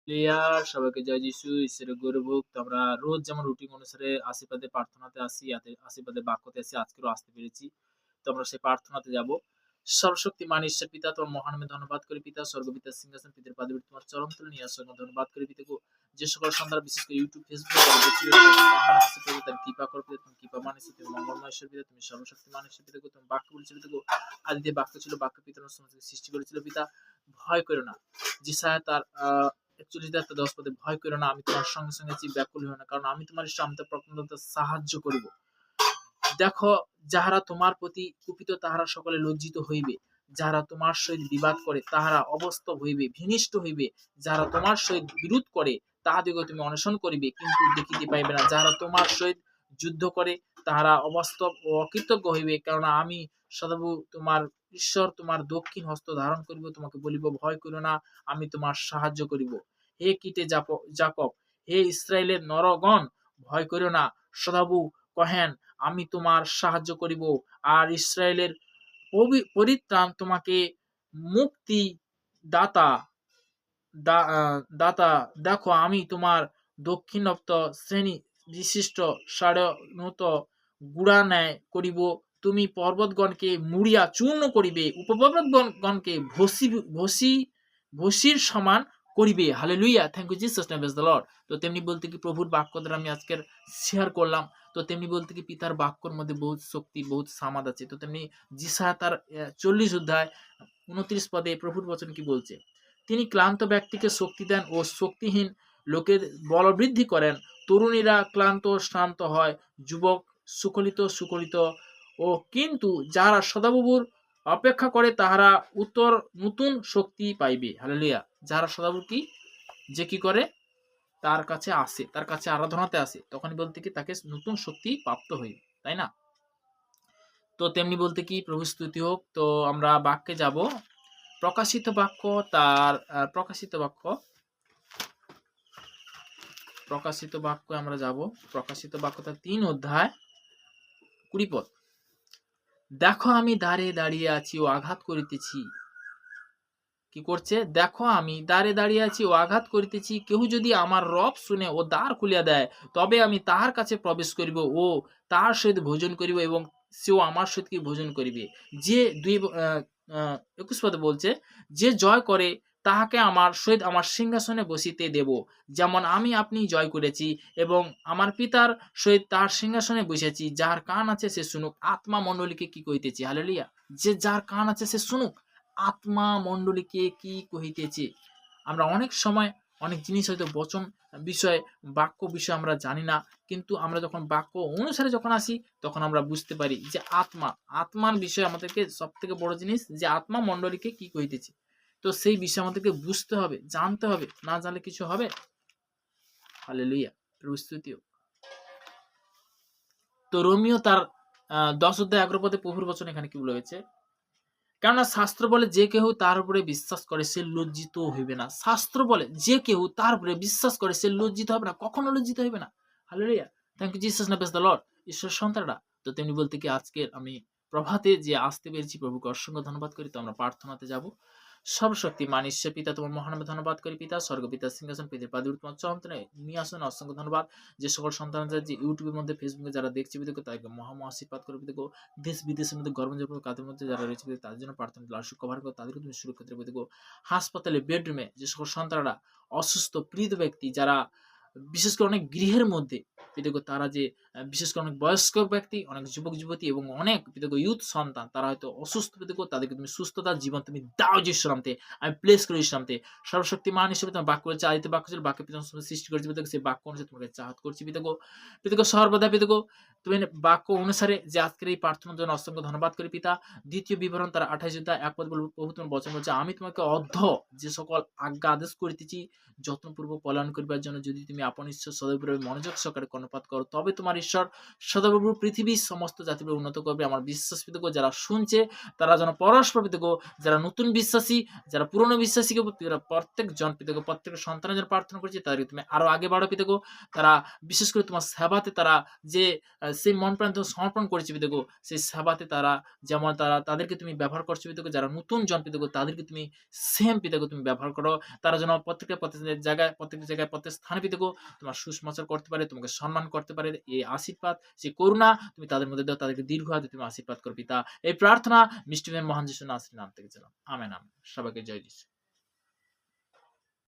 Clear সবাইকে জয় যিশু ঈশ্বরের গৌরব হোক। তো আমরা রোজ যেমন রুটিন অনুসারে আশীর্বাদে প্রার্থনাতে আসি, আশীর্বাদের বাক্যতে আসি, আজকেরও আসতে পেরেছি। তো আমরা সেই প্রার্থনাতে যাব। সর্বশক্তিমান ঈশ্বর পিতা, তোমার মহান নামে ধন্যবাদ করি পিতা। স্বর্গপিতার সিংহাসন পিতার পাদবীতে তোমার চরণ তুলে নিয়ে আসার জন্য ধন্যবাদ করি পিতা গো। যে সকল সন্তান বিশেষ করে ইউটিউব ফেসবুকে যারা দেখছি মহান আশীর্বাদে তার কৃপা করো পিতা। তুমি কৃপা মানুষ, তুমি মঙ্গলময় ঈশ্বর পিতা, তুমি সর্বশক্তিমান ঈশ্বর পিতা গো। তুমি বাক্য বলেছিল পিতা গো, আদিতে বাক্য ছিল, বাক্য পিতার সমস্ত সৃষ্টি করেছিল পিতা। ভয় করো না। যিশায়া তার 41:10 পদে ভয় করো না, আমি তোমার সঙ্গে সঙ্গে আছি, ব্যাকুল হইও না, কারণ আমি তোমার ঈশ্বর, আমি তোমার প্রকাণ্ড সাহায্য করিব। দেখো, যাহারা তোমার প্রতি কুপিত তাহারা সকলে লজ্জিত হইবে, যাহারা তোমার সহিত বিবাদ করে তাহারা অবস্তব হইবে, বিনিষ্ট হইবে। যাহারা তোমার সহিত বিরোধ করে তাহাদিগকে তুমি অনশন করিবে, কিন্তু দেখিতে পাইবে না। যাহারা তোমার সহিত যুদ্ধ করে তাহারা অবাস্তব ও অকৃতজ্ঞ হইবে, কেননা আমি সদাপ্রভু তোমার ঈশ্বর তোমার দক্ষিণ হস্ত ধারণ করিব, তোমাকে বলিব ভয় করিও না, আমি তোমার সাহায্য করিব। হে কীটে যাকব, হে ইস্রায়েলের নরগণ, ভয় করিও না। সদাপ্রভু কহেন, আমি তোমার সাহায্য করিব, আর ইস্রায়েলের পরিত্রাণ তোমাকে মুক্তি দাতা দাতা। দেখো, আমি তোমার দক্ষিণাত্য শ্রেণী বিশিষ্ট সাড়নত গুড়া ন্যায় করিব। তুমি পর্বতগণকে মুড়িয়া চূর্ণ করিবে, উপপর্বতগণকে ভসির সমান করিবে। Hallelujah, thank you Jesus name, praise the lord. তো তেমনি বলতে কি প্রভুর বাক্য দ্বারা আমি আজকের শেয়ার করলাম। তো তেমনি বলতে কি পিতার বাক্যর মধ্যে বহুত শক্তি, বহুত সামাদ আছে। তো তেমনি যিশায়া তার 40 অধ্যায় 29 পদে প্রভুর বচন কি বলছে, তিনি ক্লান্ত ব্যক্তিকে শক্তি দেন ও শক্তিহীন লোকের বলবৃদ্ধি করেন। তরুণীরা ক্লান্ত শ্রান্ত হয়, যুবক সুকলিত ও কিন্তু যারা সদাপ্রভুর অপেক্ষা করে তাহারা উত্তর নতুন শক্তি পাইবে। হালেলুয়া। যারা সদাপ্রভু যে কি করে, তার কাছে আসে, তার কাছে আরাধনাতে আসে, তখনই বলতে কি তাকে নতুন শক্তি প্রাপ্ত হইবে, তাই না? তো তেমনি বলতে কি প্রভু স্তুতি হোক। তো আমরা বাক্যে যাব। প্রকাশিত বাক্য তার প্রকাশিত বাক্য আমরা যাব। প্রকাশিত বাক্য তার 3 অধ্যায় 20 পদ। দেখো, আমি দ্বারে দাঁড়িয়ে আছি ও আঘাত করিতেছি। কি করছে? দেখো, আমি দ্বারে দাঁড়িয়ে আছি ও আঘাত করিতেছি। কেহ যদি আমার রব শুনে ও দ্বার খুলিয়া দেয়, তবে আমি তাহার কাছে প্রবেশ করিব ও তাহার সহিত ভোজন করিব এবং সেও আমার সহিত কি ভোজন করিবে। যে 21 পদে বলছে, যে জয় করে তাহাকে আমার সহিত আমার সিংহাসনে বসিতে দেব, যেমন আমি আপনি জয় করেছি এবং আমার পিতার সহিত তাহার সিংহাসনে বসেছি। যার কান আছে সে শুনুক। আত্মা মণ্ডলীকে কি কইতেছি? হালেলুয়া। যে যার কান আছে সে শুনুক, আত্মা মণ্ডলীকে কি কহিতেছে। আমরা অনেক সময় অনেক জিনিস হয়তো বচন বিষয়, বাক্য বিষয় আমরা জানি না, কিন্তু আমরা যখন বাক্য অনুসারে যখন আসি তখন আমরা বুঝতে পারি যে আত্মার বিষয় আমাদেরকে সব থেকে বড় জিনিস, যে আত্মা মণ্ডলীকে কি কহিতেছে। তো সেই বিষয় আমাদেরকে বুঝতে হবে, জানতে হবে, না জানলে কিছু হবে। হালেলুয়া, প্রস্তুতি। তো রোমিও তার 10 অধ্যায় 11 পদে প্রভুর বচন এখানে কি বলা হয়েছে? কেননা শাস্ত্র বলে, যে কেহ তার উপরে বিশ্বাস করে সে লজ্জিত হইবে না। শাস্ত্র বলে, যে কেহ তার উপরে বিশ্বাস করে সে লজ্জিত হবে না, কখনো লজ্জিত হইবে না। Hallelujah, thank you Jesus name, praise the lord. ঈশ্বর সন্তানরা, তো তেমনি বলতে কি আজকে আমি প্রভাতে যে আসতে পেরেছি প্রভুকে অসংখ্য ধন্যবাদ করি। তো আমরা প্রার্থনাতে যাব। সর্বশক্তিমান ঈশ্বর পিতা, তোমার মহানামে ধন্যবাদ করি পিতা। স্বর্গপিতার সিংহাসন পিতার পাদুর তোমার চরণে নিয়ে আসুন, অসংখ্য ধন্যবাদ। যে সকল সন্তানরা যে ইউটিউবের মধ্যে, ফেসবুকে যারা দেখছে পিতাকে, তাদেরকে মহা আশীর্বাদ করে পিতাকে। দেশ বিদেশের মধ্যে গর্ভজাত কাদের মধ্যে যারা রয়েছে তাদের জন্য প্রার্থনা লাশু কভার করো, তাদেরকে তুমি সুরক্ষিত রেখে দেবো। হাসপাতালে বেডরুমে যে সকল সন্তানরা অসুস্থ পীড়িত ব্যক্তি, যারা বিশেষ করে অনেক গৃহের মধ্যে পিতাকে, তারা যে বিশেষ করে অনেক বয়স্ক ব্যক্তি, অনেক যুবক যুবতী এবং অনেক পিতাকে ইউথ সন্তান, তারা হয়তো অসুস্থ পিতাকে, তাদেরকে তুমি সুস্থতার জীবন তুমি দাও যিশুর নামে। আমি প্লেস করি যিশুর নামে। সর্বশক্তিমান হিসেবে তোমার বাক্য করেছে, আদিতে বাক্য ছিল, বাক্যের পিতা সৃষ্টি করেছে পিতাকে, সেই বাক্য অনুসারে তোমাকে চাহাত করছি পিতাকে সর্বদা পিতাকে। তুমি বাক্য অনুসারে যে আজকের এই প্রার্থনার জন্য অসংখ্য ধন্যবাদ করি পিতা। দ্বিতীয় বিবরণ তার 28 অধ্যায় 1 পদ বলবো, প্রভু তোমার বচন বলছে, আমি তোমাকে যে সকল আজ্ঞা আদেশ করিতেছি যত্নপূর্বক পালন করিবার জন্য, যদি তুমি আপন ইচ্ছা সদয়ভাবে মনোযোগ সহকারে কর্ণপাত করো, তবে তোমার ঈশ্বর সদাপ্রভু পৃথিবীর সমস্ত জাতিকে উন্নত করবে। আমার বিশ্বাস পিতৃ যারা শুনছে তারা যেন পরস্পর পিতৃ, যারা নতুন বিশ্বাসী, যারা পুরনো বিশ্বাসীকে প্রত্যেকজন পিতৃ, প্রত্যেকের সন্তানের জন্য প্রার্থনা করছে, তাদেরকে তুমি আরো আগে বাড়ো পিতৃ। তারা বিশেষ করে তোমার সেবাতে তারা যে সেই মন প্রাণ সমর্পণ করেছে পিতৃ, সেই সেবাতে তারা যেমন তাদেরকে তুমি ব্যবহার করছো পিতৃ, যারা নতুন জন পিতৃ তাদেরকে তুমি সেম পিতৃ তুমি ব্যবহার করো। তারা যেন প্রত্যেকটা জায়গায় প্রত্যেক স্থানে পিতৃ তোমার সুসমাচার করতে পারে, তোমাকে সম্মান করতে পারে। এই আশীর্বাদ, সেই করুণা তুমি তাদের মধ্যে দাও, তাদেরকে দীর্ঘ হাতে তুমি আশীর্বাদ করো পিতা। এই প্রার্থনা মিষ্টি মহান যিশুর নাম থেকে জানাও। Amen amen. সবাইকে জয় যিশু।